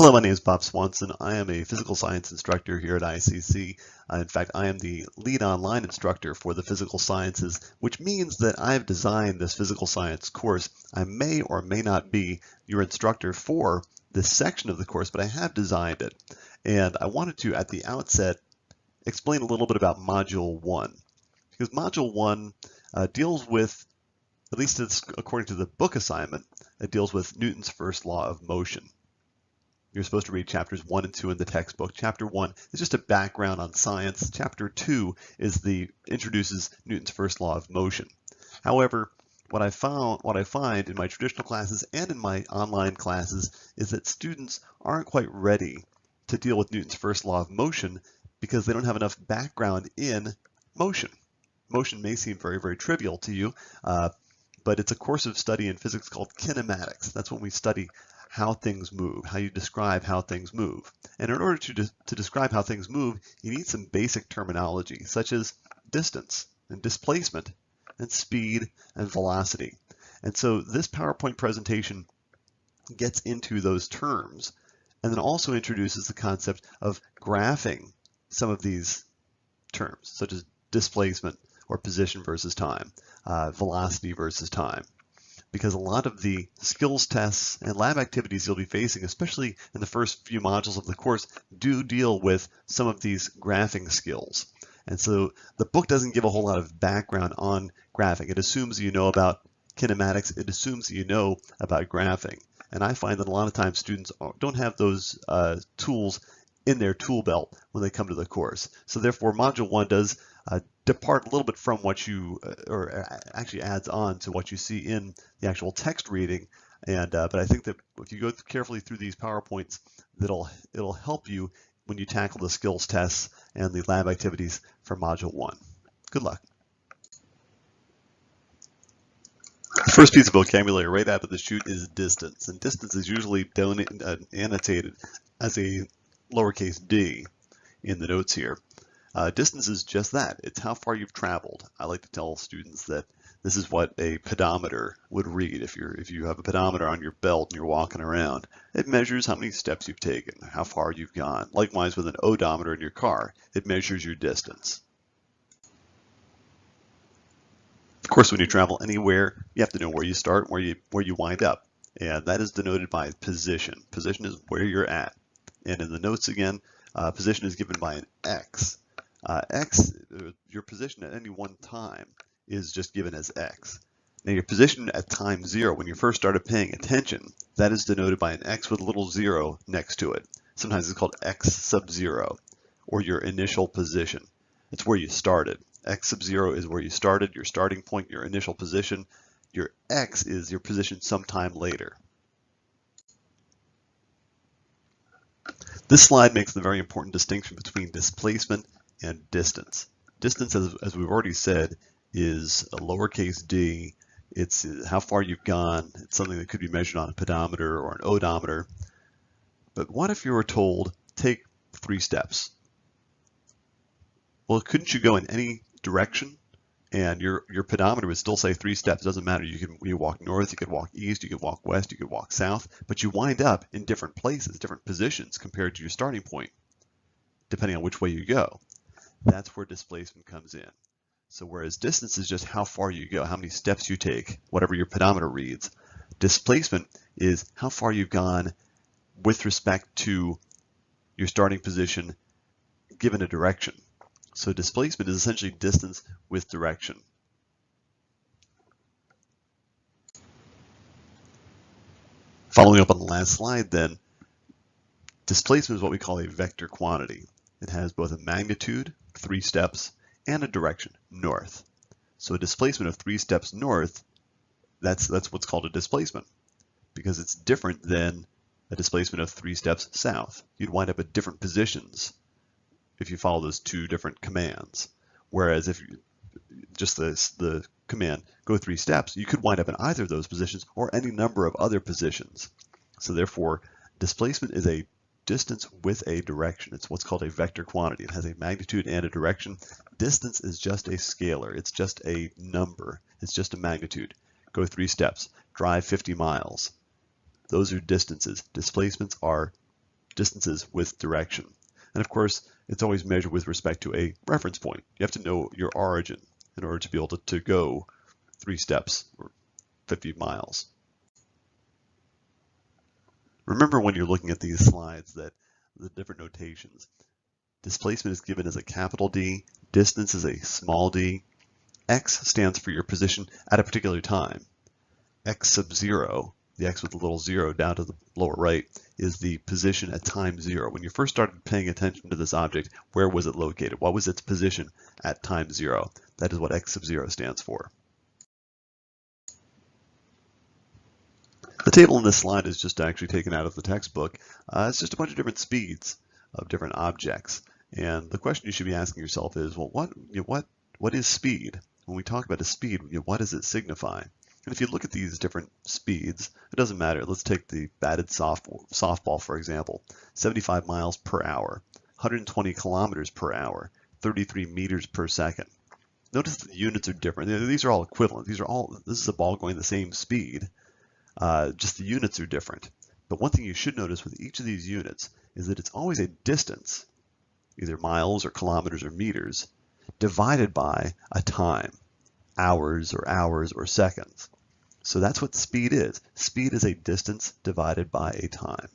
Hello, my name is Bob Swanson. I am a physical science instructor here at ICC. In fact, I am the lead online instructor for the physical sciences, which means that I've designed this physical science course. I may or may not be your instructor for this section of the course, but I have designed it. And I wanted to, at the outset, explain a little bit about Module 1. Because Module 1 deals with, at least it's according to the book assignment, it deals with Newton's first law of motion. You're supposed to read chapters 1 and 2 in the textbook. Chapter 1 is just a background on science. Chapter 2 introduces Newton's first law of motion. However, what I find in my traditional classes and in my online classes is that students aren't quite ready to deal with Newton's first law of motion because they don't have enough background in motion. Motion may seem very, very trivial to you, but it's a course of study in physics called kinematics. That's when we study how things move, how you describe how things move. And in order to describe how things move, you need some basic terminology, such as distance and displacement and speed and velocity. And so this PowerPoint presentation gets into those terms and then also introduces the concept of graphing some of these terms, such as displacement or position versus time, velocity versus time. Because a lot of the skills tests and lab activities you'll be facing, especially in the first few modules of the course, do deal with some of these graphing skills. And so the book doesn't give a whole lot of background on graphing. It assumes you know about kinematics. It assumes you know about graphing. And I find that a lot of times students don't have those tools in their tool belt when they come to the course. So therefore, Module 1 does depart a little bit from what you, or actually adds on to what you see in the actual text reading. And but I think that if you go carefully through these PowerPoints, it'll help you when you tackle the skills tests and the lab activities for Module 1. Good luck. The first piece of vocabulary right out of the chute is distance, and distance is usually annotated as a lowercase d in the notes here. Distance is just that. It's how far you've traveled. I like to tell students that this is what a pedometer would read. If you have a pedometer on your belt and you're walking around, it measures how many steps you've taken, how far you've gone. Likewise with an odometer in your car, it measures your distance. Of course, when you travel anywhere, you have to know where you start and where you wind up. And that is denoted by position. Position is where you're at. And in the notes again, position is given by an x. X, your position at any one time, is just given as x. Now your position at time 0, when you first started paying attention, that is denoted by an x with a little 0 next to it. Sometimes it's called x sub 0, or your initial position. It's where you started. X sub 0 is where you started, your starting point, your initial position. Your x is your position sometime later. This slide makes the very important distinction between displacement and distance. Distance, as we've already said, is a lowercase d. It's how far you've gone. It's something that could be measured on a pedometer or an odometer. But what if you were told, take 3 steps? Well, couldn't you go in any direction? And your pedometer would still say 3 steps. It doesn't matter. You walk north, you could walk east, you could walk west, you could walk south, but you wind up in different places, different positions compared to your starting point, depending on which way you go. That's where displacement comes in. So whereas distance is just how far you go, how many steps you take, whatever your pedometer reads, displacement is how far you've gone with respect to your starting position given a direction. So displacement is essentially distance with direction. Following up on the last slide then, displacement is what we call a vector quantity. It has both a magnitude, 3 steps, and a direction, north. So a displacement of 3 steps north, that's what's called a displacement, because it's different than a displacement of 3 steps south. You'd wind up at different positions if you follow those 2 different commands. Whereas if you just the command go 3 steps, you could wind up in either of those positions or any number of other positions. So therefore, displacement is a distance with a direction. It's what's called a vector quantity. It has a magnitude and a direction. Distance is just a scalar. It's just a number. It's just a magnitude. Go 3 steps. Drive 50 miles. Those are distances. Displacements are distances with direction. And of course, it's always measured with respect to a reference point. You have to know your origin in order to be able to go 3 steps or 50 miles. Remember when you're looking at these slides that the different notations. Displacement is given as a capital D, distance is a small d, x stands for your position at a particular time. X sub 0, the x with the little 0 down to the lower right, is the position at time 0. When you first started paying attention to this object, where was it located? What was its position at time 0? That is what x sub 0 stands for. The table in this slide is just actually taken out of the textbook. It's just a bunch of different speeds of different objects. And the question you should be asking yourself is, well, what is speed? When we talk about a speed, what does it signify? And if you look at these different speeds, it doesn't matter. Let's take the batted softball, for example. 75 miles per hour, 120 kilometers per hour, 33 meters per second. Notice the units are different. These are all equivalent. This is a ball going the same speed. Just the units are different. But one thing you should notice with each of these units is that it's always a distance, either miles or kilometers or meters, divided by a time, hours or seconds. So that's what speed is. Speed is a distance divided by a time.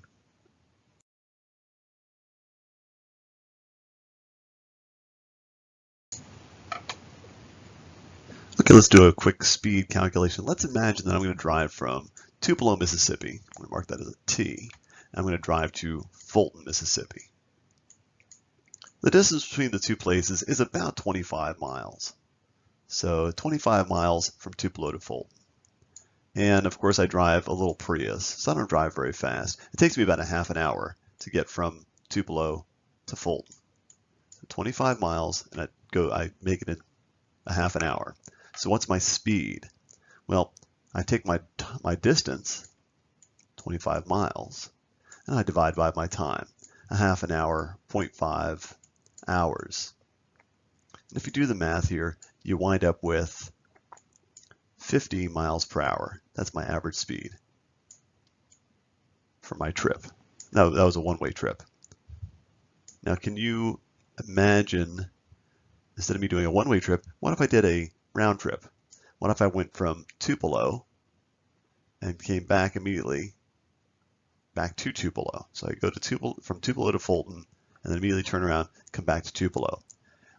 Okay, let's do a quick speed calculation. Let's imagine that I'm going to drive from Tupelo, Mississippi. I'm going to mark that as a T. I'm going to drive to Fulton, Mississippi. The distance between the two places is about 25 miles. So 25 miles from Tupelo to Fulton. And of course I drive a little Prius, so I don't drive very fast. It takes me about a half an hour to get from Tupelo to Fulton. So 25 miles, and I make it in a half an hour. So what's my speed? Well, I take my distance, 25 miles, and I divide by my time. A half an hour, 0.5 hours. And if you do the math here, you wind up with 50 miles per hour. That's my average speed for my trip. Now, that was a one-way trip. Now, can you imagine, instead of me doing a one-way trip, what if I did a round trip? What if I went from Tupelo and came back immediately back to Tupelo? So I go to from Tupelo to Fulton, and then immediately turn around, come back to Tupelo.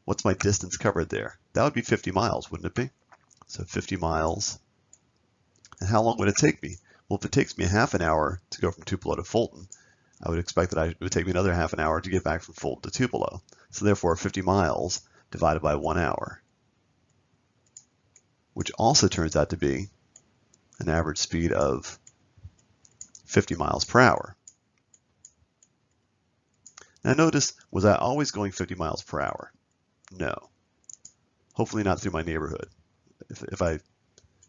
What's my distance covered there? That would be 50 miles, wouldn't it be? So 50 miles. And how long would it take me? Well, if it takes me a half an hour to go from Tupelo to Fulton, I would expect that it would take me another half an hour to get back from Fulton to Tupelo. So therefore, 50 miles divided by 1 hour, which also turns out to be an average speed of 50 miles per hour. Now notice, was I always going 50 miles per hour? No. Hopefully not through my neighborhood. If I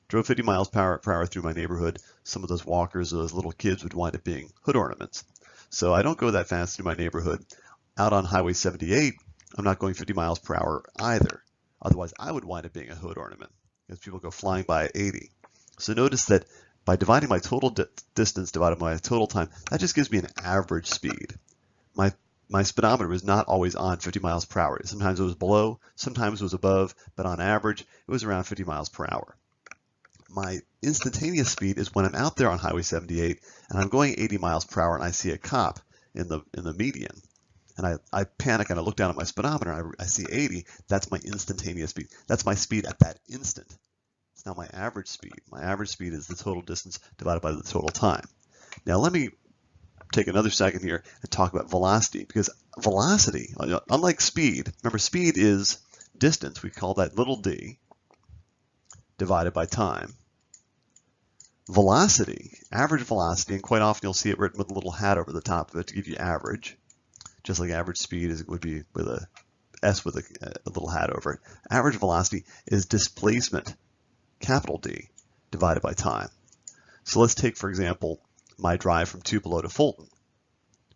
drove 50 miles per hour through my neighborhood, some of those walkers, those little kids would wind up being hood ornaments. So I don't go that fast through my neighborhood. Out on Highway 78, I'm not going 50 miles per hour either. Otherwise, I would wind up being a hood ornament because people go flying by at 80. So notice that by dividing my total distance divided by my total time, that just gives me an average speed. My speedometer was not always on 50 miles per hour. Sometimes it was below, sometimes it was above, but on average, it was around 50 miles per hour. My instantaneous speed is when I'm out there on Highway 78 and I'm going 80 miles per hour and I see a cop in the median. And I panic and I look down at my speedometer and I see 80. That's my instantaneous speed. That's my speed at that instant. It's now my average speed. My average speed is the total distance divided by the total time. Now let me take another second here and talk about velocity, because velocity, unlike speed, remember speed is distance, we call that little d, divided by time. Velocity, average velocity, and quite often you'll see it written with a little hat over the top of it to give you average, just like average speed would be with a S with a little hat over it. Average velocity is displacement, capital D, divided by time. So let's take, for example, my drive from Tupelo to Fulton.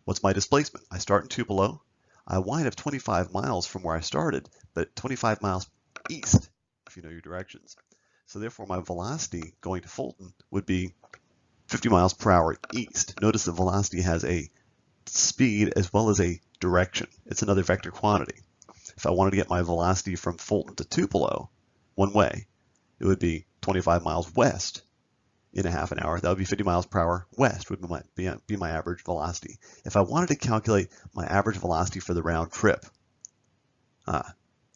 What's my displacement? I start in Tupelo. I wind up 25 miles from where I started, but 25 miles east, if you know your directions. So therefore, my velocity going to Fulton would be 50 miles per hour east. Notice the velocity has a speed as well as a direction. It's another vector quantity. If I wanted to get my velocity from Fulton to Tupelo one way, it would be 25 miles west in a half an hour. That would be 50 miles per hour west would be my average velocity. If I wanted to calculate my average velocity for the round trip,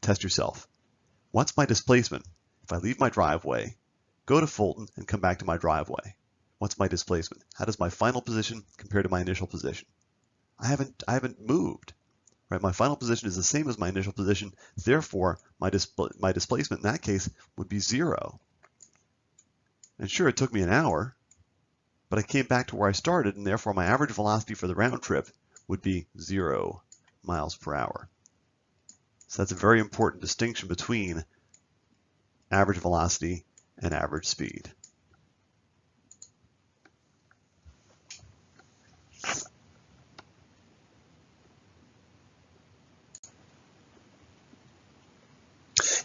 test yourself. What's my displacement if I leave my driveway, go to Fulton, and come back to my driveway? What's my displacement? How does my final position compare to my initial position? I haven't moved. Right? My final position is the same as my initial position. Therefore, my displacement in that case would be 0. And sure, it took me an hour, but I came back to where I started, and therefore my average velocity for the round trip would be 0 miles per hour. So that's a very important distinction between average velocity and average speed.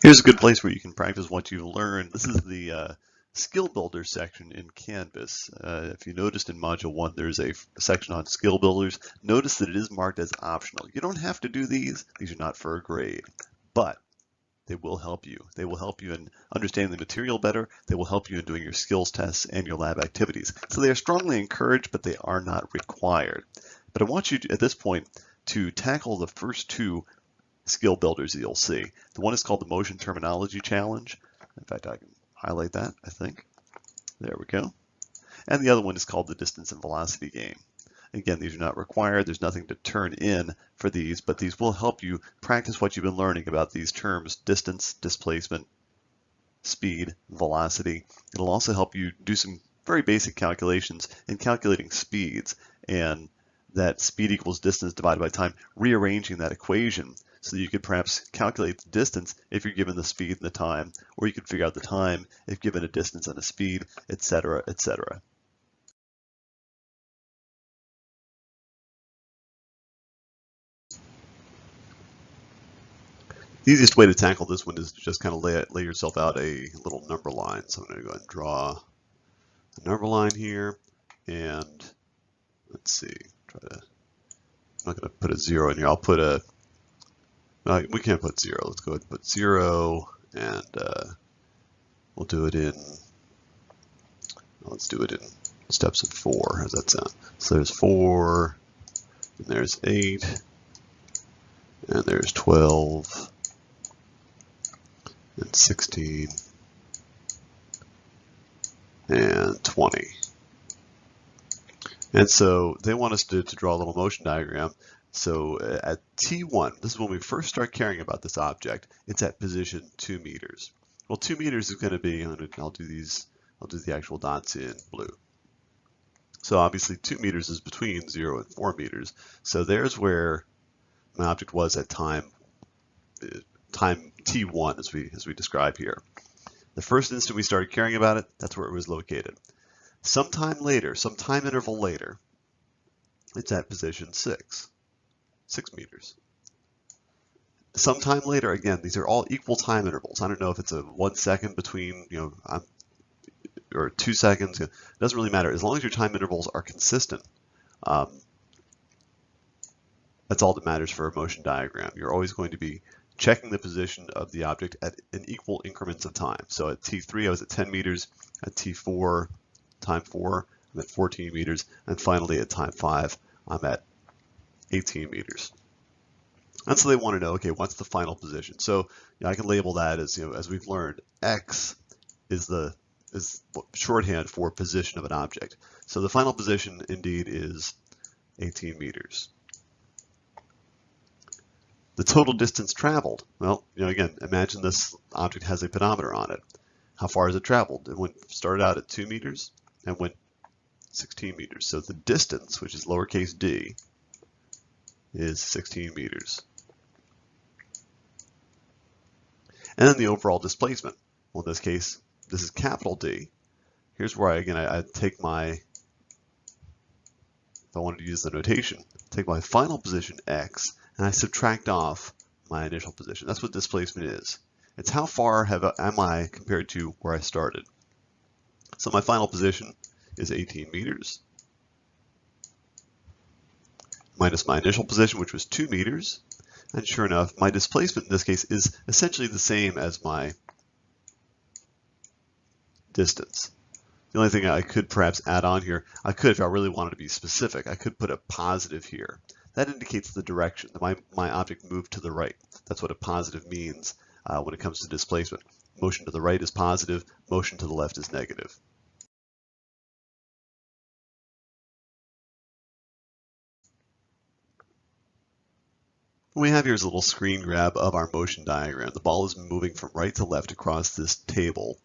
Here's a good place where you can practice what you've learned. This is the Skill Builder section in Canvas. If you noticed in Module 1, there's a section on Skill Builders. Notice that it is marked as optional. You don't have to do these. These are not for a grade, but they will help you. They will help you in understanding the material better. They will help you in doing your skills tests and your lab activities. So they are strongly encouraged, but they are not required. But I want you to, at this point, to tackle the first two skill builders that you'll see. The one is called the Motion Terminology Challenge. In fact, I can highlight that, I think. There we go. And the other one is called the Distance and Velocity Game. Again, these are not required. There's nothing to turn in for these, but these will help you practice what you've been learning about these terms: distance, displacement, speed, velocity. It'll also help you do some very basic calculations in calculating speeds, and that speed equals distance divided by time, rearranging that equation so that you could perhaps calculate the distance if you're given the speed and the time, or you could figure out the time if given a distance and a speed, etc., etc. The easiest way to tackle this one is to just kind of lay yourself out a little number line. So I'm going to go ahead and draw a number line here, and let's see, I'm not going to put a 0 in here. I'll put a, we can't put 0. Let's go ahead and put 0, and we'll do it in, let's do it in steps of 4. How's that sound? So there's 4, and there's 8, and there's 12, and 16, and 20. And so they want us to draw a little motion diagram. So at T1, this is when we first start caring about this object, it's at position 2 meters. Well, 2 meters is going to be, I'll do the actual dots in blue. So obviously 2 meters is between 0 and 4 meters. So there's where my object was at time T1 as we describe here. The first instant we started caring about it, that's where it was located. Sometime later, some time interval later, it's at position 6 meters. Sometime later, again, these are all equal time intervals. I don't know if it's a 1 second between, or 2 seconds. It doesn't really matter. As long as your time intervals are consistent, that's all that matters for a motion diagram. You're always going to be checking the position of the object in equal increments of time. So at T3, I was at 10 meters. At T4, time 4, I'm at 14 meters. And finally, at time 5, I'm at 18 meters. And so they want to know, okay, what's the final position? So I can label that as, as we've learned, X is shorthand for position of an object. So the final position indeed is 18 meters. The total distance traveled. Well, again, imagine this object has a pedometer on it. How far has it traveled? It started out at 2 meters and went 16 meters. So the distance, which is lowercase d, is 16 meters. And then the overall displacement. Well, in this case, this is capital D. Here's where I take my, if I wanted to use the notation, take my final position, X, and I subtract off my initial position. That's what displacement is. It's how far am I compared to where I started. So my final position is 18 meters. minus my initial position, which was 2 meters. And sure enough, my displacement in this case is essentially the same as my distance. The only thing I could perhaps add on here, I could, if I really wanted to be specific, I could put a positive here. That indicates the direction, that my object moved to the right. That's what a positive means when it comes to displacement. Motion to the right is positive, motion to the left is negative. What we have here is a little screen grab of our motion diagram. The ball is moving from right to left across this table,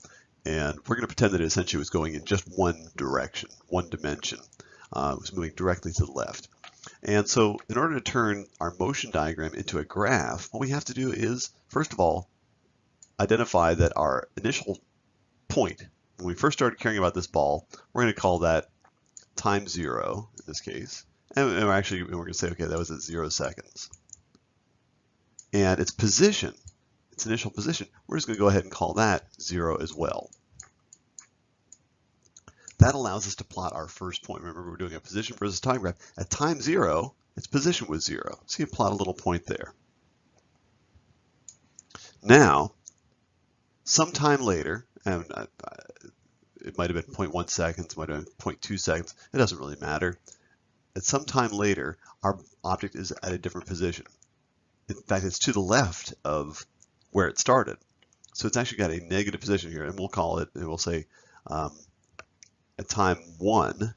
and we're going to pretend that it essentially was going in just one direction, one dimension. It was moving directly to the left. And so in order to turn our motion diagram into a graph, what we have to do is, first of all, identify that our initial point, when we first started caring about this ball, we're going to call that time 0 in this case. And we're going to say, okay, that was at 0 seconds. And its position, its initial position, we're just going to go ahead and call that 0 as well. That allows us to plot our first point. Remember, we're doing a position versus time graph. At time 0, its position was 0. So you plot a little point there. Now, sometime later, and it might have been 0.1 seconds, it might have been 0.2 seconds, it doesn't really matter. At some time later, our object is at a different position. In fact, it's to the left of where it started. So it's actually got a negative position here, and we'll call it, and we'll say at time 1,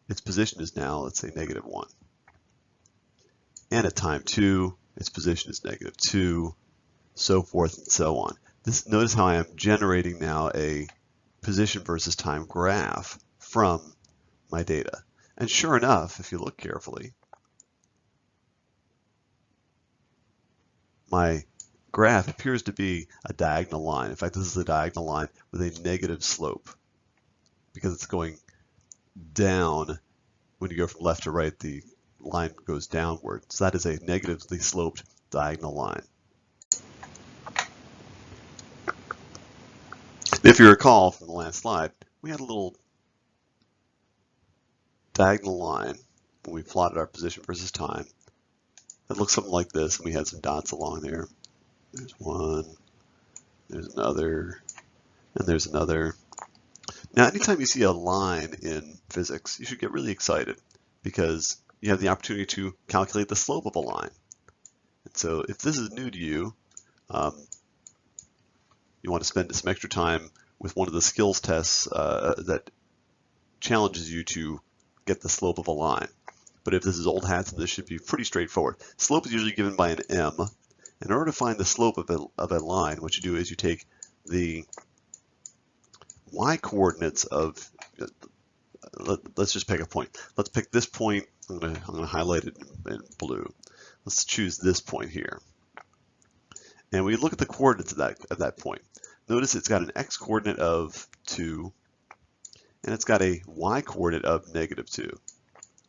its position is now, let's say, -1. And at time 2, its position is -2, so forth and so on. Notice how I am generating now a position versus time graph from my data. And sure enough, if you look carefully, my graph appears to be a diagonal line. In fact, this is a diagonal line with a negative slope because it's going down. When you go from left to right, the line goes downward. So that is a negatively sloped diagonal line. If you recall from the last slide, we had a little diagonal line when we plotted our position versus time. It looks something like this, and we had some dots along there. There's one, there's another, and there's another. Now, anytime you see a line in physics, you should get really excited because you have the opportunity to calculate the slope of a line. And so if this is new to you, you want to spend some extra time with one of the skills tests that challenges you to get the slope of a line. But if this is old hats, this should be pretty straightforward. Slope is usually given by an m. In order to find the slope of a line, what you do is you take the y-coordinates of, let's just pick a point. Let's pick this point. I'm going to highlight it in blue. Let's choose this point here. And we look at the coordinates of that point. Notice it's got an x-coordinate of 2, and it's got a y-coordinate of -2.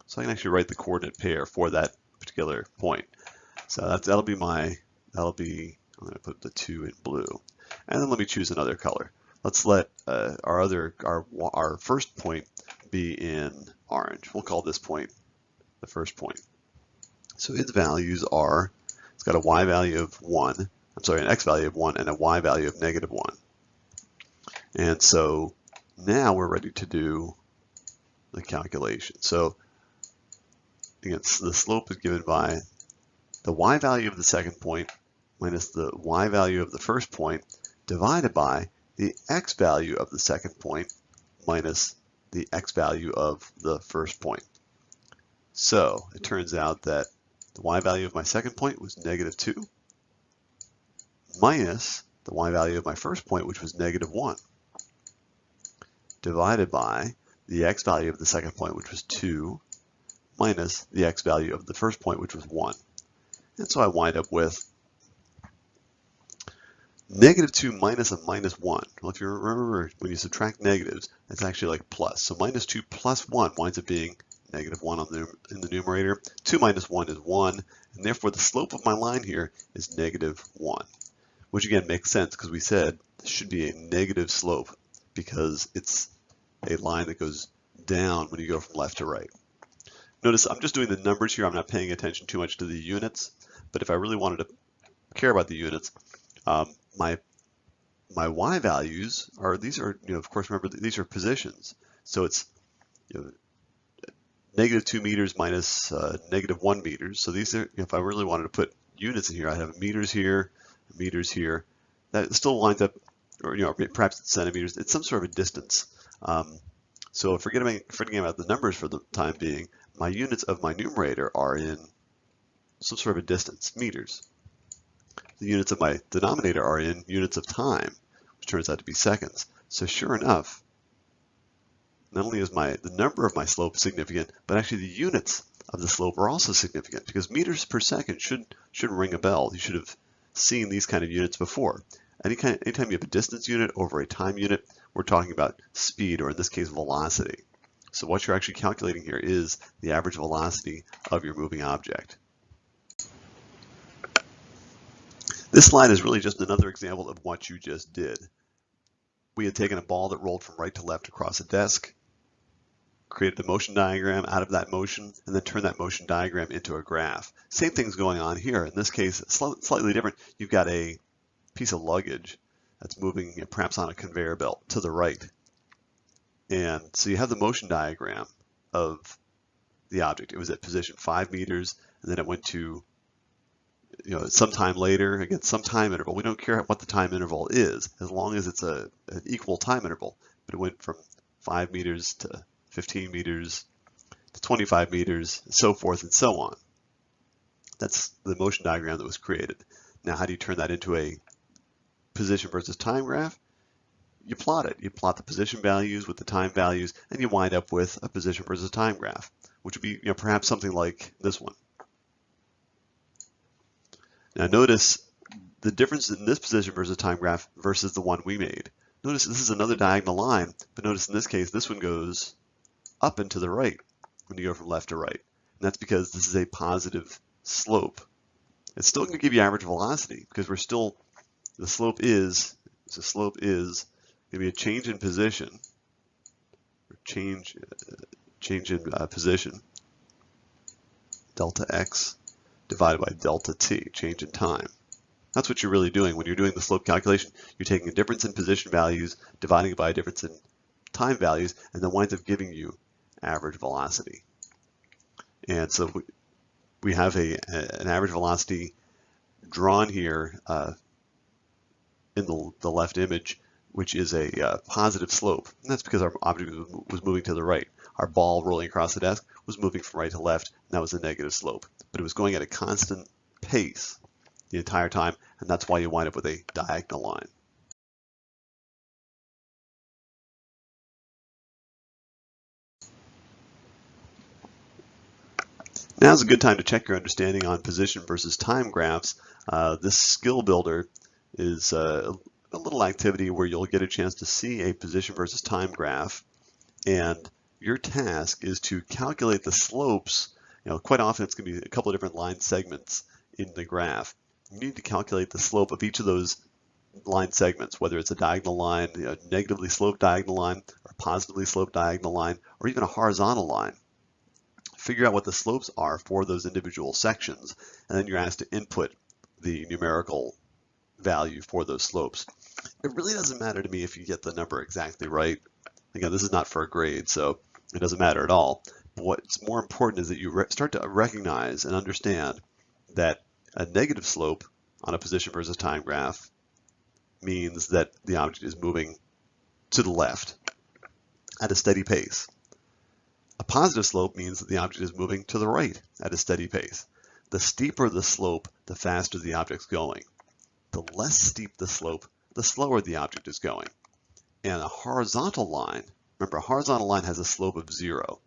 So I can actually write the coordinate pair for that particular point. So that'll be, I'm going to put the 2 in blue. And then let me choose another color. Let's let our first point be in orange. We'll call this point the first point. So its values are, it's got a y value of 1, I'm sorry, an x value of 1 and a y value of -1. And so now we're ready to do the calculation. So again, the slope is given by the y value of the second point minus the y value of the first point divided by the x value of the second point minus the x value of the first point. So it turns out that the y value of my second point was -2 minus the y value of my first point, which was -1, divided by the x value of the second point, which was 2, minus the x value of the first point, which was 1. And so I wind up with -2 minus a -1. Well, if you remember, when you subtract negatives, it's actually like plus. So -2 plus 1 winds up being -1 in the numerator. 2 minus 1 is 1, and therefore the slope of my line here is -1, which again makes sense because we said this should be a negative slope because it's a line that goes down when you go from left to right. Notice I'm just doing the numbers here. I'm not paying attention too much to the units, but if I really wanted to care about the units, my y values are, these are, of course, remember these are positions. So it's -2 meters minus -1 meters. So these are, if I really wanted to put units in here, I'd have meters here, meters here. That still lines up, or perhaps it's centimeters. It's some sort of a distance. So forgetting about the numbers for the time being, my units of my numerator are in some sort of a distance, meters. The units of my denominator are in units of time, which turns out to be seconds. So sure enough, not only is the number of my slope significant, but actually the units of the slope are also significant, because meters per second should ring a bell. You should have seen these kind of units before. Anytime you have a distance unit over a time unit, we're talking about speed, or in this case, velocity. So what you're actually calculating here is the average velocity of your moving object. This slide is really just another example of what you just did. We had taken a ball that rolled from right to left across a desk, created a motion diagram out of that motion, and then turned that motion diagram into a graph. Same thing's going on here. In this case, slightly different. You've got a piece of luggage that's moving perhaps on a conveyor belt to the right. And so you have the motion diagram of the object. It was at position 5 meters, and then it went to sometime later, again, some time interval. We don't care what the time interval is, as long as it's an equal time interval. But it went from 5 meters to 15 meters to 25 meters, and so forth and so on. That's the motion diagram that was created. Now, how do you turn that into a position versus time graph? You plot it. You plot the position values with the time values, and you wind up with a position versus time graph, which would be perhaps something like this one. Now notice the difference in this position versus time graph versus the one we made. Notice this is another diagonal line, but notice in this case this one goes up and to the right when you go from left to right. And that's because this is a positive slope. It's still going to give you average velocity, because the slope is going to be a change in position, or change in position, delta x divided by delta t, change in time. That's what you're really doing when you're doing the slope calculation. You're taking a difference in position values, dividing it by a difference in time values, and then winds up giving you average velocity. And so we have an average velocity drawn here in the left image, which is a positive slope. And that's because our object was moving to the right. Our ball rolling across the desk was moving from right to left, and that was a negative slope. But it was going at a constant pace the entire time, and that's why you wind up with a diagonal line. Now's a good time to check your understanding on position versus time graphs. This skill builder is a little activity where you'll get a chance to see a position versus time graph, and your task is to calculate the slopes. Quite often it's going to be a couple of different line segments in the graph. You need to calculate the slope of each of those line segments, whether it's a diagonal line, a negatively sloped diagonal line, or a positively sloped diagonal line, or even a horizontal line. Figure out what the slopes are for those individual sections, and then you're asked to input the numerical value for those slopes. It really doesn't matter to me if you get the number exactly right. Again, this is not for a grade, so it doesn't matter at all. But what's more important is that you start to recognize and understand that a negative slope on a position versus time graph means that the object is moving to the left at a steady pace. A positive slope means that the object is moving to the right at a steady pace. The steeper the slope, the faster the object's going. The less steep the slope, the slower the object is going. And a horizontal line, remember, a horizontal line has a slope of 0.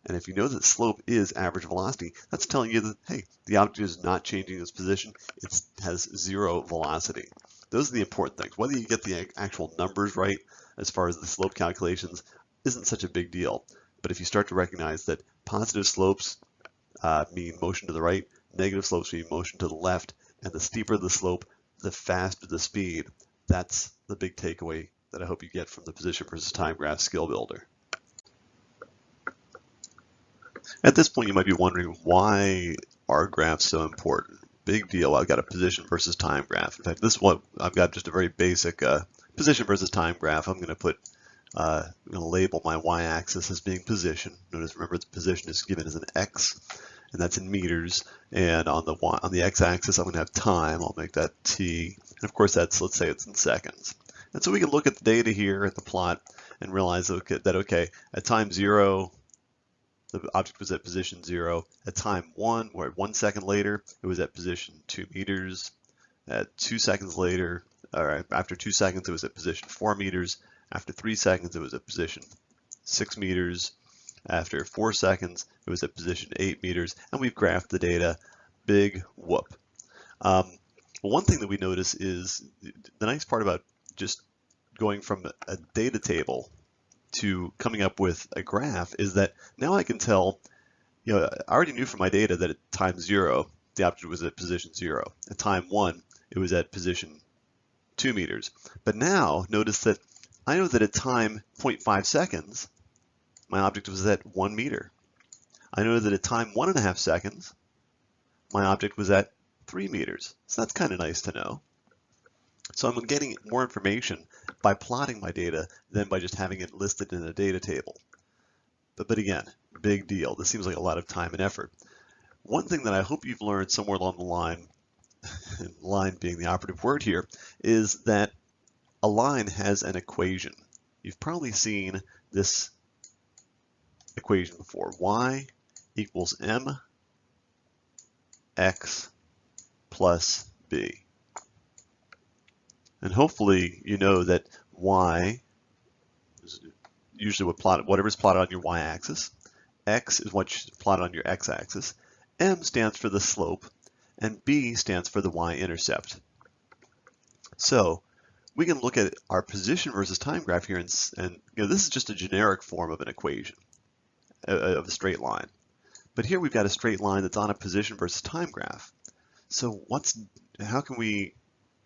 And if you know that slope is average velocity, that's telling you that, hey, the object is not changing its position. It has 0 velocity. Those are the important things. Whether you get the actual numbers right as far as the slope calculations isn't such a big deal. But if you start to recognize that positive slopes mean motion to the right, negative slopes mean motion to the left, and the steeper the slope, the faster the speed, that's the big takeaway that I hope you get from the position versus time graph skill builder. At this point, you might be wondering, why are graphs so important? Big deal. I've got a position versus time graph. In fact, this is what I've got, just a very basic position versus time graph. I'm going to label my y-axis as being position. Notice, remember, the position is given as an x, and that's in meters. And on the x-axis, I'm going to have time. I'll make that t. And of course, let's say it's in seconds. And so we can look at the data here at the plot and realize that at time 0, the object was at position 0. At time 1, or 1 second later, it was at position 2 meters. At 2 seconds later, or after 2 seconds, it was at position 4 meters. After 3 seconds, it was at position 6 meters. After 4 seconds, it was at position 8 meters. And we've graphed the data. Big whoop. One thing that we notice is the nice part about just going from a data table to coming up with a graph is that now I can tell, I already knew from my data that at time 0, the object was at position 0. At time 1, it was at position 2 meters. But now notice that I know that at time 0.5 seconds, my object was at 1 meter. I know that at time 1.5 seconds, my object was at 3 meters. So that's kind of nice to know. So I'm getting more information by plotting my data than by just having it listed in a data table. But again, big deal. This seems like a lot of time and effort. One thing that I hope you've learned somewhere along the line, and line being the operative word here, is that a line has an equation. You've probably seen this equation before. Y equals mx plus b. And hopefully you know that y is usually whatever's plotted on your y-axis. X is what's plotted on your x-axis. M stands for the slope, and b stands for the y-intercept. So we can look at our position versus time graph here, and this is just a generic form of an equation, of a straight line. But here we've got a straight line that's on a position versus time graph. So how can we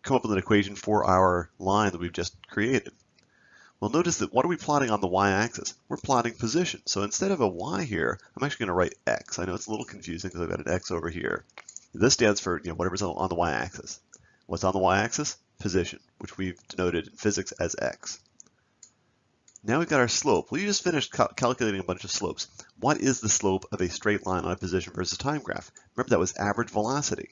come up with an equation for our line that we've just created? Well, notice that what are we plotting on the y-axis? We're plotting position. So instead of a y here, I'm actually going to write x. I know it's a little confusing because I've got an x over here. This stands for whatever's on the y-axis. What's on the y-axis? Position, which we've denoted in physics as x. Now we've got our slope. Well, you just finished calculating a bunch of slopes. What is the slope of a straight line on a position versus time graph? Remember, that was average velocity.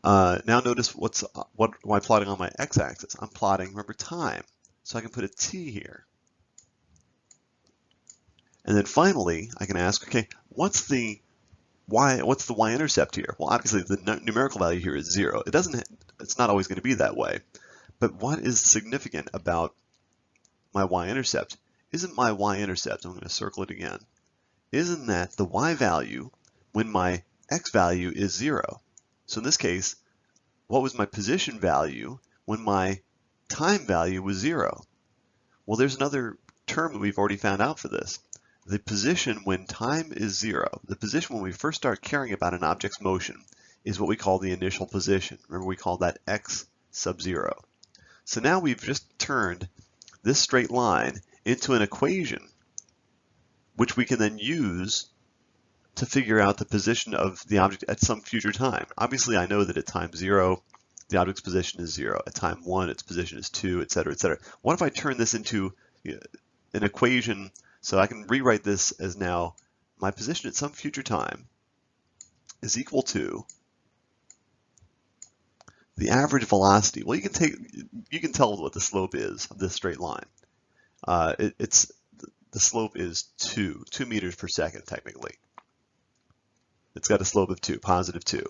Now notice what am I plotting on my x-axis? I'm plotting, remember, time. So I can put a t here. And then finally, I can ask, okay, what's the y-intercept here? Well, obviously the numerical value here is 0. It's not always going to be that way. But what is significant about my y-intercept? Isn't my y-intercept, I'm going to circle it again, isn't that the y value when my x value is 0? So in this case, what was my position value when my time value was 0? Well, there's another term that we've already found out for this. The position when time is 0, the position when we first start caring about an object's motion, is what we call the initial position. Remember, we call that x sub 0. So now we've just turned this straight line into an equation, which we can then use to figure out the position of the object at some future time. Obviously, I know that at time 0, the object's position is 0. At time 1, its position is 2, etc., etc. What if I turn this into an equation? So I can rewrite this as now my position at some future time is equal to the average velocity. Well, you can tell what the slope is of this straight line. The slope is 2 meters per second technically. It's got a slope of 2, positive 2.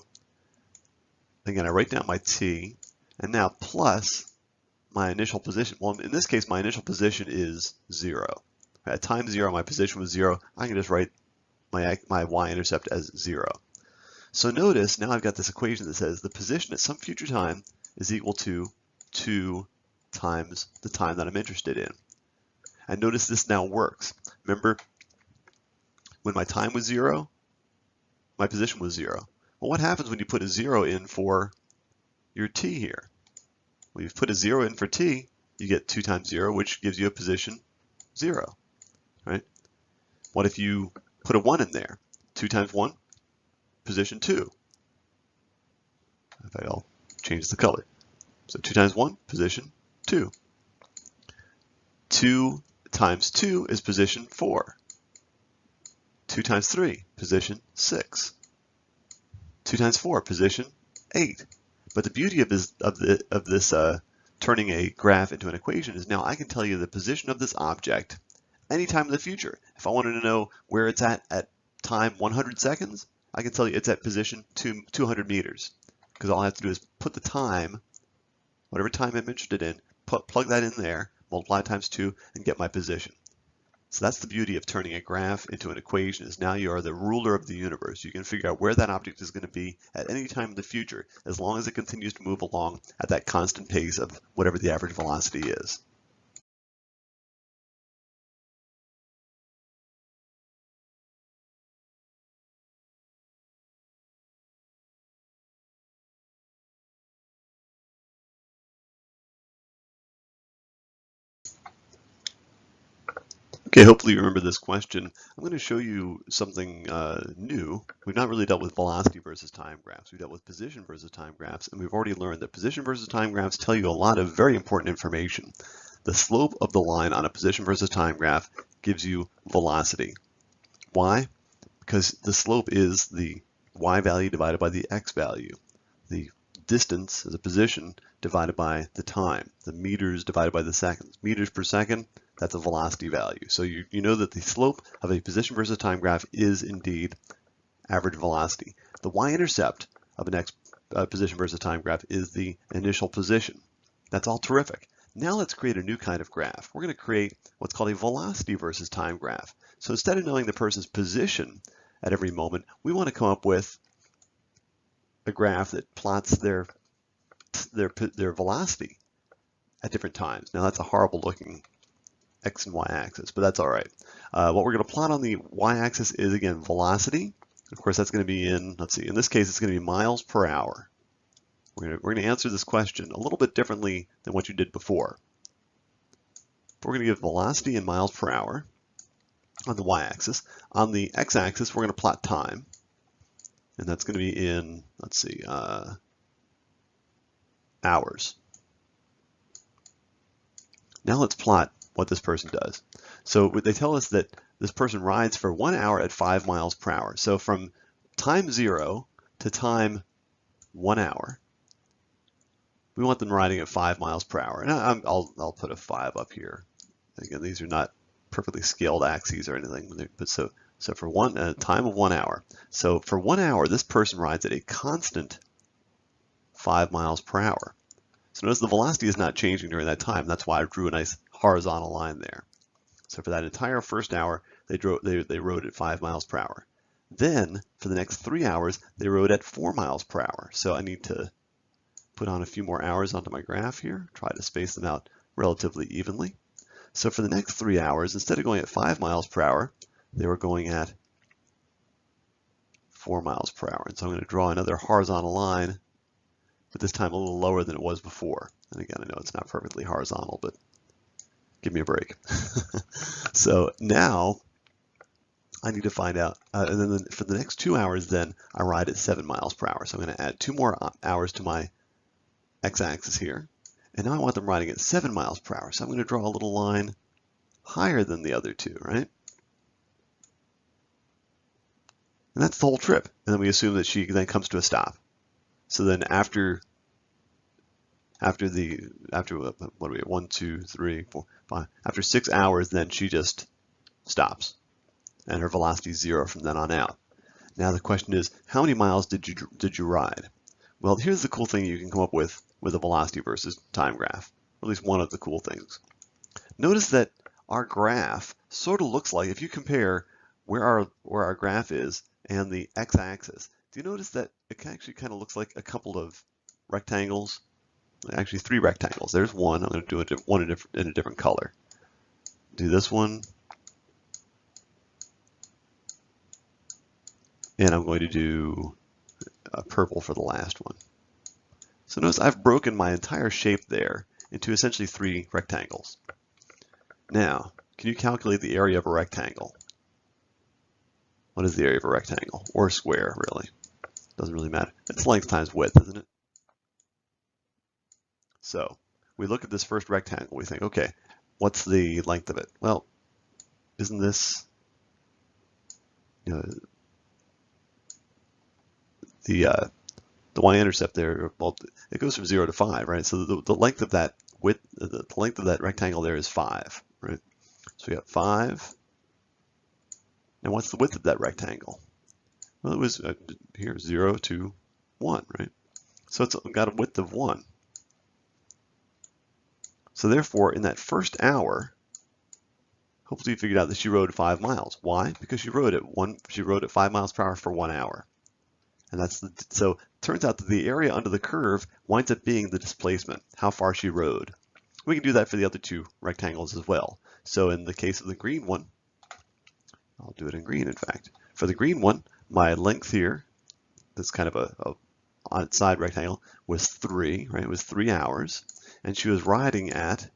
Again, I write down my t, and now plus my initial position. Well, in this case, my initial position is 0. At time 0, my position was 0. I can just write my y-intercept as 0. So notice now I've got this equation that says the position at some future time is equal to 2 times the time that I'm interested in. And notice this now works. Remember, when my time was 0, my position was 0. Well, what happens when you put a 0 in for your t here? Well, you've put a 0 in for t, you get 2 times 0, which gives you a position 0, right? What if you put a 1 in there? 2 times 1, position 2. In fact, I'll change the color. So 2 times 1, position 2. 2 times 2 is position 4. 2 times 3, position 6. 2 times 4, position 8. But the beauty of this turning a graph into an equation is now I can tell you the position of this object anytime in the future. If I wanted to know where it's at time 100 seconds, I can tell you it's at position 200 meters. Because all I have to do is put the time, whatever time I'm interested in, plug that in there, multiply times 2, and get my position. So that's the beauty of turning a graph into an equation, is now you are the ruler of the universe. You can figure out where that object is going to be at any time in the future, as long as it continues to move along at that constant pace of whatever the average velocity is. Okay, hopefully you remember this question. I'm going to show you something new. We've not really dealt with velocity versus time graphs. We've dealt with position versus time graphs, and we've already learned that position versus time graphs tell you a lot of very important information. The slope of the line on a position versus time graph gives you velocity. Why? Because the slope is the y value divided by the x value. The distance is a position divided by the time. The meters divided by the seconds. Meters per second, that's a velocity value. So you know that the slope of a position versus time graph is indeed average velocity. The y-intercept of an position versus time graph is the initial position. That's all terrific. Now let's create a new kind of graph. We're going to create what's called a velocity versus time graph. So instead of knowing the person's position at every moment, we want to come up with a graph that plots their velocity at different times. Now that's a horrible looking x and y axis, but that's all right. What we're going to plot on the y-axis is, again, velocity. Of course, that's going to be in, let's see, in this case, it's going to be miles per hour. We're going to answer this question a little bit differently than what you did before. We're going to give velocity in miles per hour on the y-axis. On the x-axis, we're going to plot time, and that's going to be in, let's see, hours. Now let's plot what this person does. So they tell us that this person rides for 1 hour at 5 miles per hour. So from time 0 to time 1 hour, we want them riding at 5 miles per hour. And I'll put a 5 up here. Again, these are not perfectly scaled axes or anything, but so for a time of 1 hour. So for 1 hour, this person rides at a constant 5 miles per hour. So notice the velocity is not changing during that time. That's why I drew a nice horizontal line there. So for that entire first hour, they rode at 5 miles per hour. Then for the next 3 hours, they rode at 4 miles per hour. So I need to put on a few more hours onto my graph here, try to space them out relatively evenly. So for the next 3 hours, instead of going at 5 miles per hour, they were going at 4 miles per hour. And so I'm going to draw another horizontal line, but this time a little lower than it was before. And again, I know it's not perfectly horizontal, but give me a break. So now I need to find out, and then for the next 2 hours, then I ride at 7 miles per hour. So I'm going to add 2 more hours to my x-axis here. And now I want them riding at 7 miles per hour. So I'm going to draw a little line higher than the other two, right? And that's the whole trip. And then we assume that she then comes to a stop. So then after what are we at? 1, 2, 3, 4, 5. After 6 hours, then she just stops, and her velocity is 0 from then on out. Now the question is, how many miles did you ride? Well, here's the cool thing you can come up with a velocity versus time graph, or at least one of the cool things. Notice that our graph sort of looks like, if you compare where our graph is and the x-axis, do you notice that it actually kind of looks like a couple of rectangles? Actually 3 rectangles. There's one. I'm going to do one in a different color. Do this one. And I'm going to do a purple for the last one. So notice I've broken my entire shape there into essentially 3 rectangles. Now, can you calculate the area of a rectangle? What is the area of a rectangle or square, really? Doesn't really matter. It's length times width, isn't it? So we look at this first rectangle. We think, okay, what's the length of it? Well, isn't this, you know, the y-intercept there? Well, it goes from 0 to 5, right? So the length of that width, the length of that rectangle there is 5, right? So we got 5. And what's the width of that rectangle? Well, it was here 0 to 1, right? So it's got a width of 1. So therefore, in that first hour, hopefully you figured out that she rode 5 miles. Why? Because she rode at 5 miles per hour for 1 hour. And so it turns out that the area under the curve winds up being the displacement, how far she rode. We can do that for the other two rectangles as well. So in the case of the green one, I'll do it in green, in fact. For the green one, my length here, that's kind of a on its side rectangle, was 3, right? It was 3 hours. And she was riding at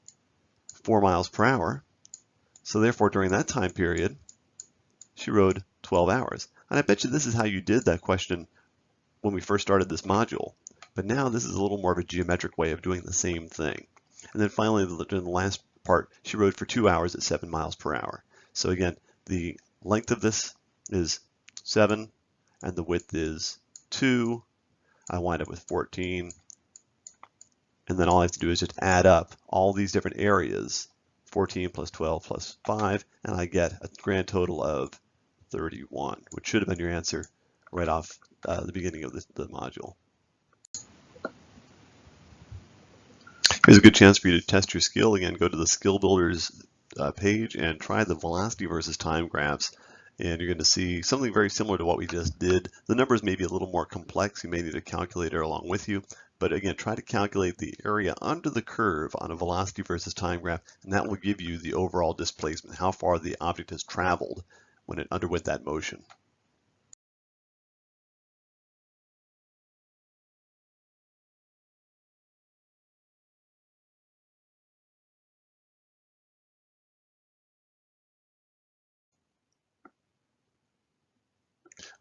4 miles per hour. So therefore, during that time period, she rode 12 hours. And I bet you this is how you did that question when we first started this module. But now this is a little more of a geometric way of doing the same thing. And then finally, in the last part, she rode for 2 hours at 7 miles per hour. So again, the length of this is 7, and the width is 2. I wind up with 14. And then all I have to do is just add up all these different areas, 14 plus 12 plus 5, and I get a grand total of 31, which should have been your answer right off the beginning of the module. Here's a good chance for you to test your skill. Again, go to the Skill Builders page and try the velocity versus time graphs. And you're going to see something very similar to what we just did. The numbers may be a little more complex. You may need a calculator along with you. But again, try to calculate the area under the curve on a velocity versus time graph, and that will give you the overall displacement, how far the object has traveled when it underwent that motion.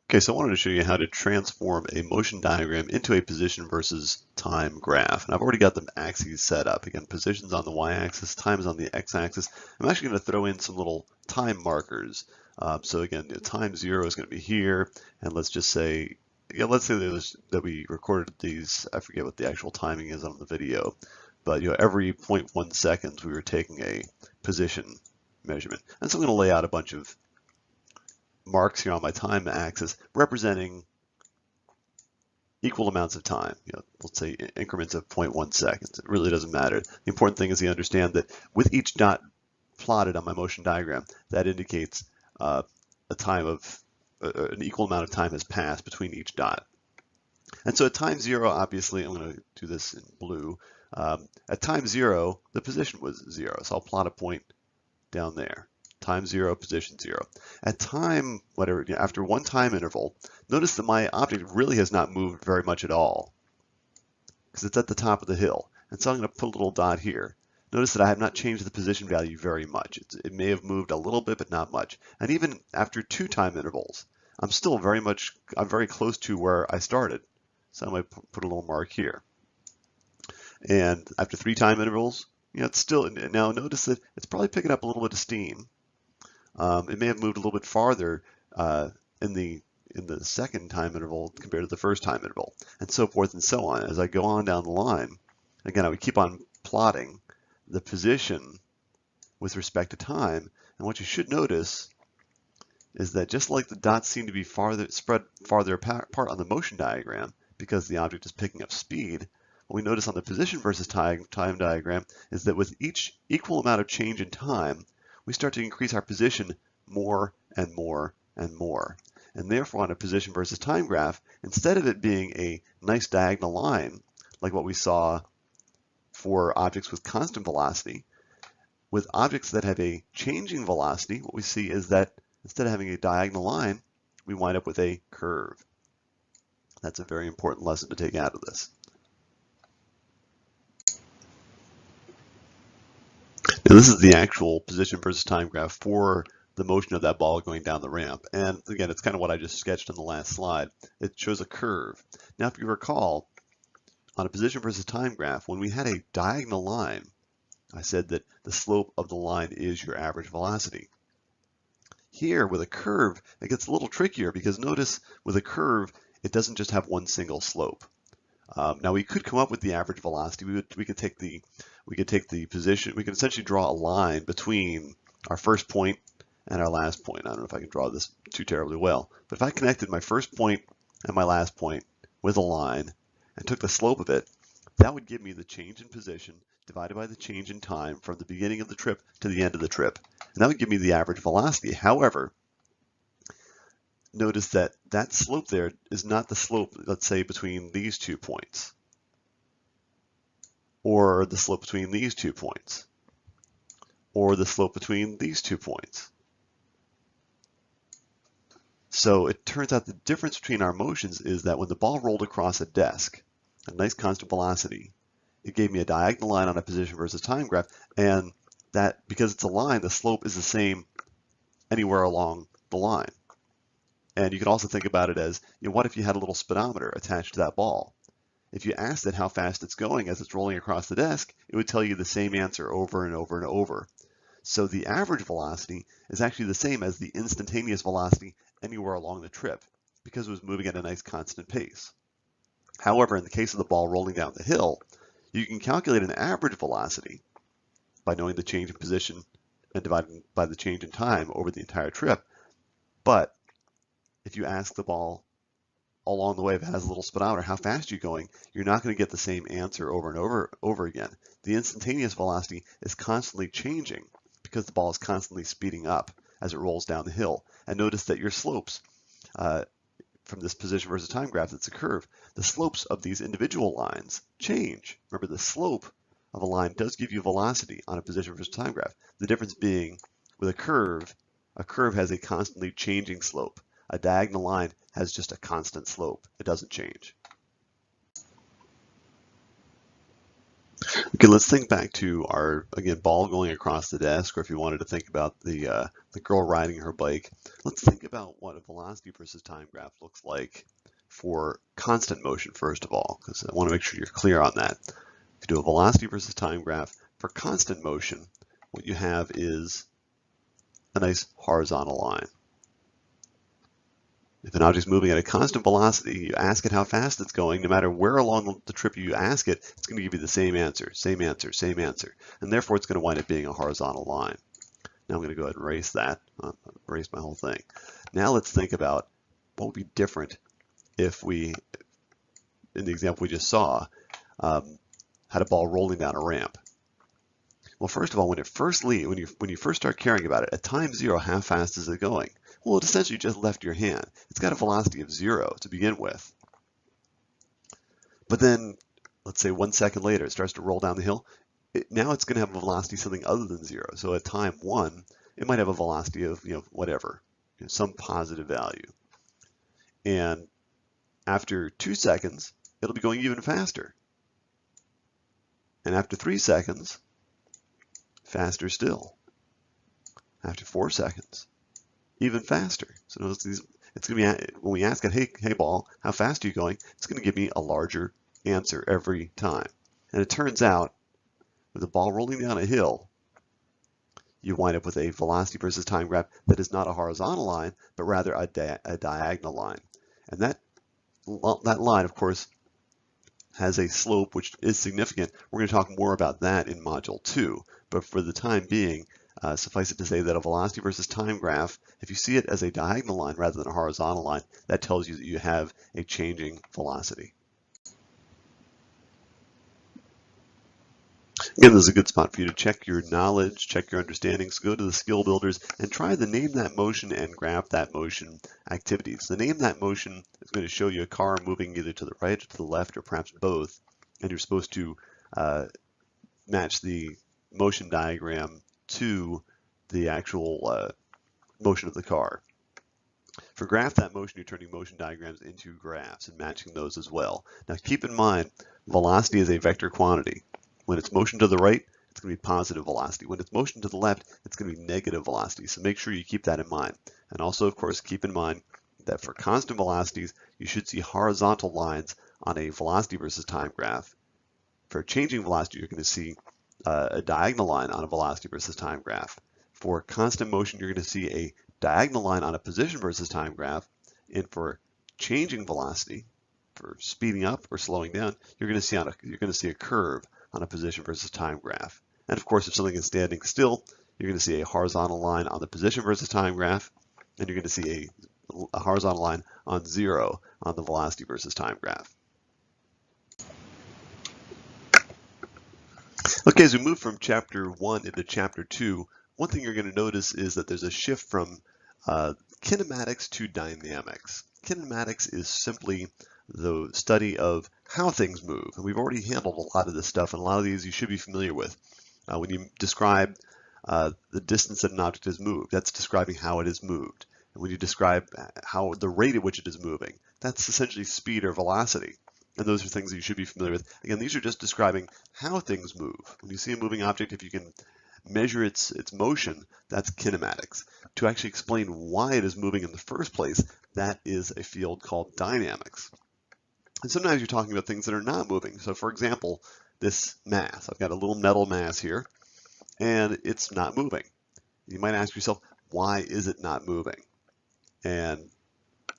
Okay, so I wanted to show you how to transform a motion diagram into a position versus time graph. And I've already got the axes set up. Again, positions on the y-axis, time is on the x-axis. I'm actually going to throw in some little time markers. So again, time 0 is going to be here. And let's just say, let's say that we recorded these, I forget what the actual timing is on the video. But every 0.1 seconds we were taking a position measurement. And so I'm going to lay out a bunch of marks here on my time axis representing equal amounts of time. Let's say increments of 0.1 seconds. It really doesn't matter. The important thing is you understand that with each dot plotted on my motion diagram, that indicates a time of an equal amount of time has passed between each dot. And so at time 0, obviously, I'm going to do this in blue. At time 0, the position was 0, so I'll plot a point down there. Time 0, position 0. At time, whatever, after one time interval, notice that my object really has not moved very much at all because it's at the top of the hill. And so I'm going to put a little dot here. Notice that I have not changed the position value very much. It may have moved a little bit, but not much. And even after 2 time intervals, I'm very close to where I started. So I might put a little mark here. And after 3 time intervals, it's still, now notice that it's probably picking up a little bit of steam. It may have moved a little bit farther in the second time interval compared to the first time interval, and so forth and so on. As I go on down the line, again, I would keep on plotting the position with respect to time. And what you should notice is that just like the dots seem to be spread farther apart on the motion diagram because the object is picking up speed, what we notice on the position versus time diagram is that with each equal amount of change in time, we start to increase our position more and more and more. And therefore, on a position versus time graph, instead of it being a nice diagonal line, like what we saw for objects with constant velocity, with objects that have a changing velocity, what we see is that instead of having a diagonal line, we wind up with a curve. That's a very important lesson to take out of this. Now, this is the actual position versus time graph for the motion of that ball going down the ramp. And again, it's kind of what I just sketched on the last slide. It shows a curve. Now, if you recall, on a position versus time graph, when we had a diagonal line, I said that the slope of the line is your average velocity. Here, with a curve, it gets a little trickier because notice with a curve, it doesn't just have one single slope. Now we could come up with the average velocity. We could take the position. We could essentially draw a line between our first point and our last point. I don't know if I can draw this too terribly well, but if I connected my first point and my last point with a line and took the slope of it, that would give me the change in position divided by the change in time from the beginning of the trip to the end of the trip. And that would give me the average velocity. However, notice that that slope there is not the slope, let's say, between these 2 points, or the slope between these 2 points, or the slope between these 2 points. So it turns out the difference between our motions is that when the ball rolled across a desk, a nice constant velocity, it gave me a diagonal line on a position versus time graph, and that, because it's a line, the slope is the same anywhere along the line. And you can also think about it as, what if you had a little speedometer attached to that ball? If you asked it how fast it's going as it's rolling across the desk, it would tell you the same answer over and over and over. So the average velocity is actually the same as the instantaneous velocity anywhere along the trip because it was moving at a nice constant pace. However, in the case of the ball rolling down the hill, you can calculate an average velocity by knowing the change in position and dividing by the change in time over the entire trip. But if you ask the ball along the way, if it has a little speedometer, how fast are you going, you're not going to get the same answer over and over again. The instantaneous velocity is constantly changing because the ball is constantly speeding up as it rolls down the hill. And notice that your slopes from this position versus time graph, that's a curve, the slopes of these individual lines change. Remember, the slope of a line does give you velocity on a position versus time graph. The difference being with a curve has a constantly changing slope. A diagonal line has just a constant slope. It doesn't change. Okay, let's think back to our, again, ball going across the desk, or if you wanted to think about the girl riding her bike, let's think about what a velocity versus time graph looks like for constant motion, first of all, because I want to make sure you're clear on that. If you do a velocity versus time graph for constant motion, what you have is a nice horizontal line. If an object's moving at a constant velocity, you ask it how fast it's going, no matter where along the trip you ask it, it's going to give you the same answer, same answer, same answer. And therefore, it's going to wind up being a horizontal line. Now I'm going to go ahead and erase that, erase my whole thing. Now let's think about what would be different if we, in the example we just saw, had a ball rolling down a ramp. Well, first of all, when you first start caring about it, at time 0, how fast is it going? Well, it essentially just left your hand. It's got a velocity of 0 to begin with. But then, let's say 1 second later, it starts to roll down the hill. Now it's going to have a velocity something other than 0. So at time 1, it might have a velocity of, whatever, some positive value. And after 2 seconds, it'll be going even faster. And after 3 seconds, faster still. After 4 seconds, even faster. So notice these, it's going to be, when we ask it, hey ball, how fast are you going? It's going to give me a larger answer every time. And it turns out, with the ball rolling down a hill, you wind up with a velocity versus time graph that is not a horizontal line, but rather a diagonal line. And that line, of course, has a slope which is significant. We're going to talk more about that in Module 2, but for the time being, suffice it to say that a velocity versus time graph, if you see it as a diagonal line rather than a horizontal line, that tells you that you have a changing velocity. Again, this is a good spot for you to check your knowledge, check your understanding. So go to the skill builders and try the name that motion and graph that motion activities. The name that motion is going to show you a car moving either to the right or to the left or perhaps both. And you're supposed to match the motion diagram to the actual motion of the car. For graph that motion, you're turning motion diagrams into graphs and matching those as well. Now keep in mind, velocity is a vector quantity. When it's motion to the right, it's going to be positive velocity. When it's motion to the left, it's going to be negative velocity. So make sure you keep that in mind. And also, of course, keep in mind that for constant velocities, you should see horizontal lines on a velocity versus time graph. For changing velocity, you're going to see a diagonal line on a velocity versus time graph. For constant motion, you're going to see a diagonal line on a position versus time graph. And for changing velocity, for speeding up or slowing down, you're going to see a curve on a position versus time graph. And of course, if something is standing still, you're going to see a horizontal line on the position versus time graph, and you're going to see a horizontal line on 0 on the velocity versus time graph. Okay, as we move from chapter 1 into chapter 2, one thing you're going to notice is that there's a shift from kinematics to dynamics. Kinematics is simply the study of how things move. And we've already handled a lot of this stuff, and a lot of these you should be familiar with. When you describe the distance that an object has moved, that's describing how it has moved. And when you describe how the rate at which it is moving, that's essentially speed or velocity. And those are things that you should be familiar with. Again, these are just describing how things move. When you see a moving object, if you can measure its motion, that's kinematics. To actually explain why it is moving in the first place, that is a field called dynamics. And sometimes you're talking about things that are not moving. So for example, this mass, I've got a little metal mass here, and it's not moving. You might ask yourself, why is it not moving? And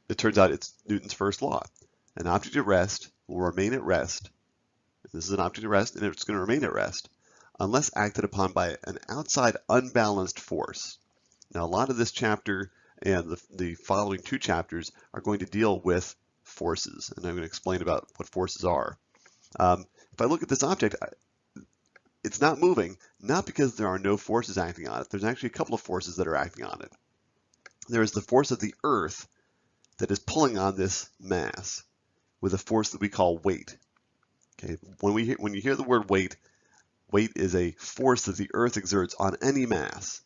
it turns out it's Newton's first law. An object at rest will remain at rest. This is an object at rest, and it's going to remain at rest unless acted upon by an outside unbalanced force. Now, a lot of this chapter and the following 2 chapters are going to deal with forces, and I'm going to explain about what forces are. If I look at this object, it's not moving, not because there are no forces acting on it. There's actually a couple of forces that are acting on it. There is the force of the Earth that is pulling on this mass with a force that we call weight. Okay, when you hear the word weight, weight is a force that the Earth exerts on any mass.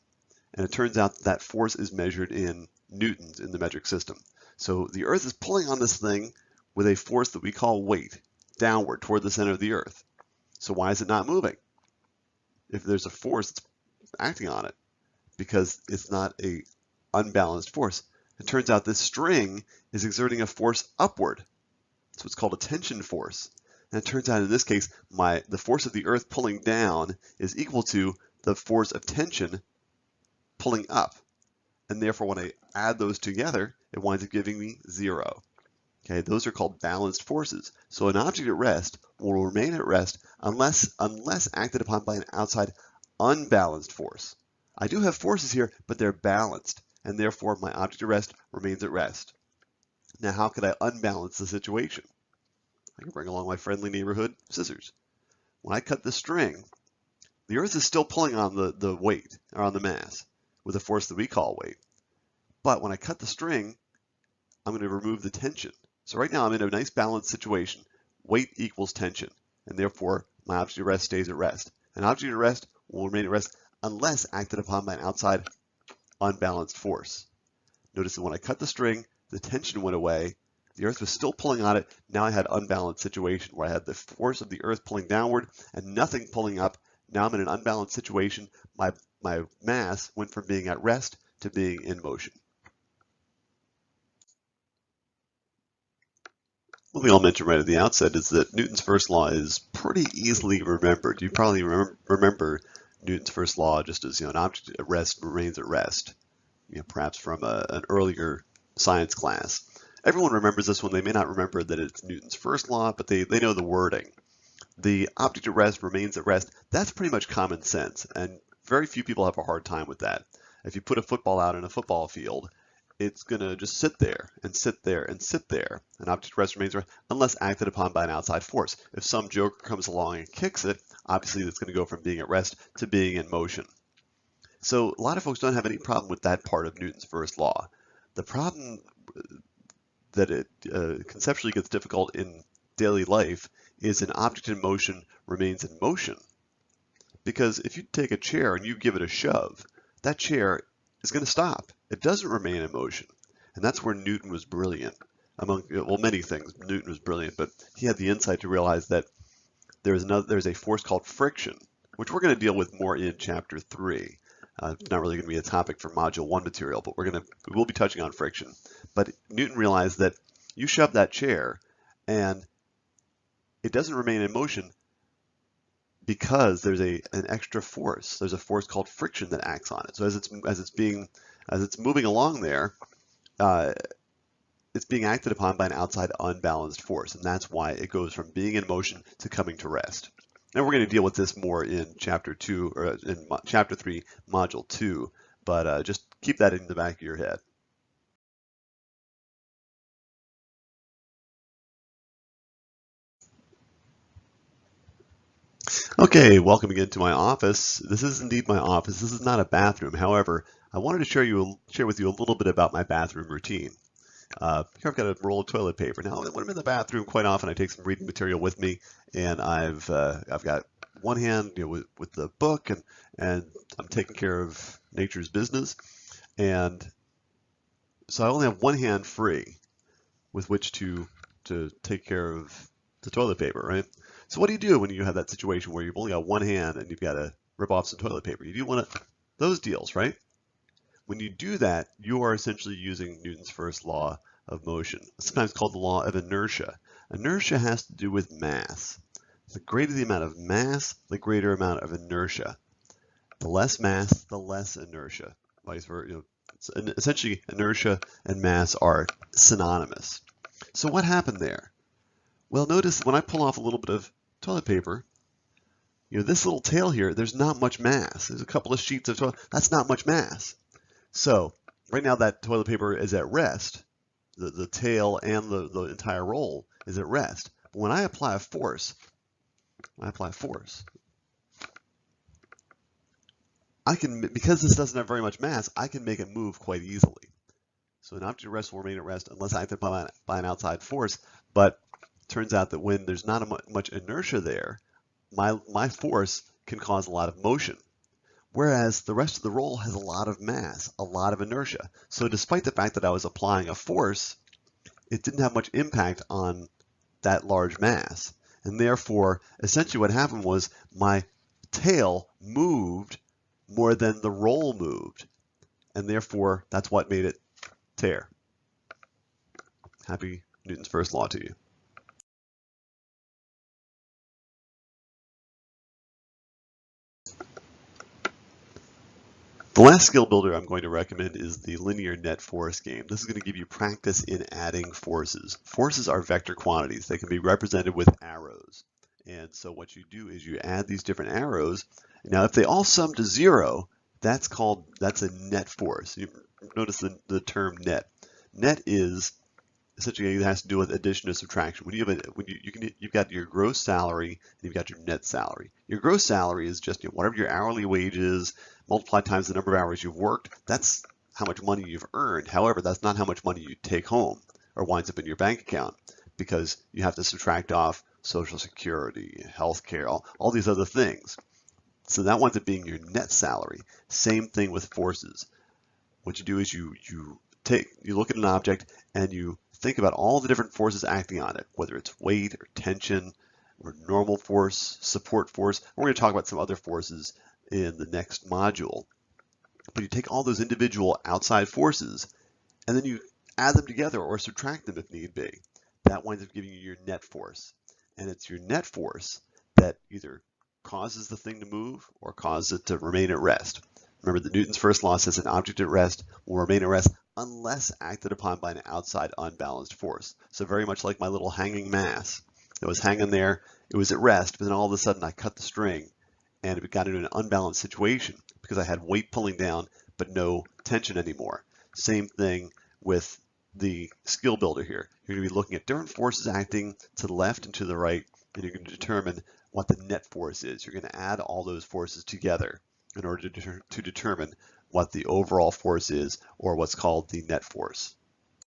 And it turns out that force is measured in newtons in the metric system. So the Earth is pulling on this thing with a force that we call weight downward toward the center of the Earth. So why is it not moving? If there's a force that's acting on it, because it's not an unbalanced force. It turns out this string is exerting a force upward. So it's called a tension force. And it turns out in this case, the force of the Earth pulling down is equal to the force of tension pulling up. And therefore, when I add those together, it winds up giving me 0. Okay, those are called balanced forces. So an object at rest will remain at rest unless acted upon by an outside unbalanced force. I do have forces here, but they're balanced, and therefore my object at rest remains at rest. Now, how could I unbalance the situation? I can bring along my friendly neighborhood scissors. When I cut the string, the Earth is still pulling on the weight, or on the mass, with a force that we call weight. But when I cut the string, I'm going to remove the tension. So right now I'm in a nice balanced situation. Weight equals tension, and therefore my object at rest stays at rest. An object at rest will remain at rest unless acted upon by an outside unbalanced force. Notice that when I cut the string, the tension went away. The Earth was still pulling on it. Now I had an unbalanced situation where I had the force of the Earth pulling downward and nothing pulling up. Now I'm in an unbalanced situation. My mass went from being at rest to being in motion. One thing I'll mention right at the outset is that Newton's first law is pretty easily remembered. You probably remember Newton's first law just as, an object at rest remains at rest, perhaps from an earlier science class. Everyone remembers this one. They may not remember that it's Newton's first law, but they know the wording. The object at rest remains at rest. That's pretty much common sense, and very few people have a hard time with that. If you put a football out in a football field, it's going to just sit there and sit there and sit there. An object at rest remains at rest unless acted upon by an outside force. If some joker comes along and kicks it, obviously it's going to go from being at rest to being in motion. So a lot of folks don't have any problem with that part of Newton's first law. The problem that it conceptually gets difficult in daily life is an object in motion remains in motion. Because if you take a chair and you give it a shove, that chair is going to stop. It doesn't remain in motion. And that's where Newton was brilliant. Among many things, Newton was brilliant, but he had the insight to realize that there's a force called friction, which we're going to deal with more in Chapter 3. It's not really going to be a topic for Module 1 material, but we will be touching on friction. But Newton realized that you shove that chair and it doesn't remain in motion because there's an extra force. There's a force called friction that acts on it. So as it's moving along there, it's being acted upon by an outside unbalanced force, and that's why it goes from being in motion to coming to rest. And we're going to deal with this more in Chapter 2 or in Chapter 3, Module 2, but just keep that in the back of your head. Okay, welcome again to my office. This is indeed my office. This is not a bathroom. However, I wanted to share with you a little bit about my bathroom routine. Here I've got a roll of toilet paper. Now, when I'm in the bathroom, quite often I take some reading material with me, and I've got one hand, with the book, and I'm taking care of nature's business, and so I only have one hand free with which to take care of the toilet paper, right? So what do you do when you have that situation where you've only got one hand and you've got to rip off some toilet paper? You do one of those deals, right? When you do that, you are essentially using Newton's first law of motion, sometimes called the law of inertia. Inertia has to do with mass. The greater the amount of mass, the greater amount of inertia. The less mass, the less inertia. Vice versa. Essentially, inertia and mass are synonymous. So what happened there? Well, notice when I pull off a little bit of toilet paper, this little tail here, there's not much mass. There's a couple of sheets of toilet. That's not much mass. So right now that toilet paper is at rest. The tail and the entire roll is at rest. But when I apply a force, I can, because this doesn't have very much mass, I can make it move quite easily. So an object at rest will remain at rest unless acted by an outside force. But it turns out that when there's not much inertia there, my force can cause a lot of motion. Whereas the rest of the roll has a lot of mass, a lot of inertia. So despite the fact that I was applying a force, it didn't have much impact on that large mass. And therefore, essentially what happened was my tail moved more than the roll moved. And therefore, that's what made it tear. Happy Newton's first law to you. The last skill builder I'm going to recommend is the linear net force game. This is going to give you practice in adding forces. Forces are vector quantities. They can be represented with arrows. And so what you do is you add these different arrows. Now, if they all sum to 0, that's a net force. You notice the term net. Net is essentially it has to do with addition or subtraction. When you've got your gross salary and you've got your net salary. Your gross salary is just whatever your hourly wage is multiplied times the number of hours you've worked. That's how much money you've earned. However, that's not how much money you take home or winds up in your bank account, because you have to subtract off Social Security, health care, all these other things. So that winds up being your net salary. Same thing with forces. What you do is you look at an object and you think about all the different forces acting on it, whether it's weight or tension or normal force, support force. We're going to talk about some other forces in the next module. But you take all those individual outside forces and then you add them together or subtract them if need be. That winds up giving you your net force. And it's your net force that either causes the thing to move or causes it to remain at rest. Remember that Newton's first law says an object at rest will remain at rest unless acted upon by an outside unbalanced force. So very much like my little hanging mass that was hanging there, it was at rest, but then all of a sudden I cut the string and it got into an unbalanced situation because I had weight pulling down but no tension anymore. Same thing with the skill builder here. You're going to be looking at different forces acting to the left and to the right, and you're going to determine what the net force is. You're going to add all those forces together in order to determine what the overall force is, or what's called the net force.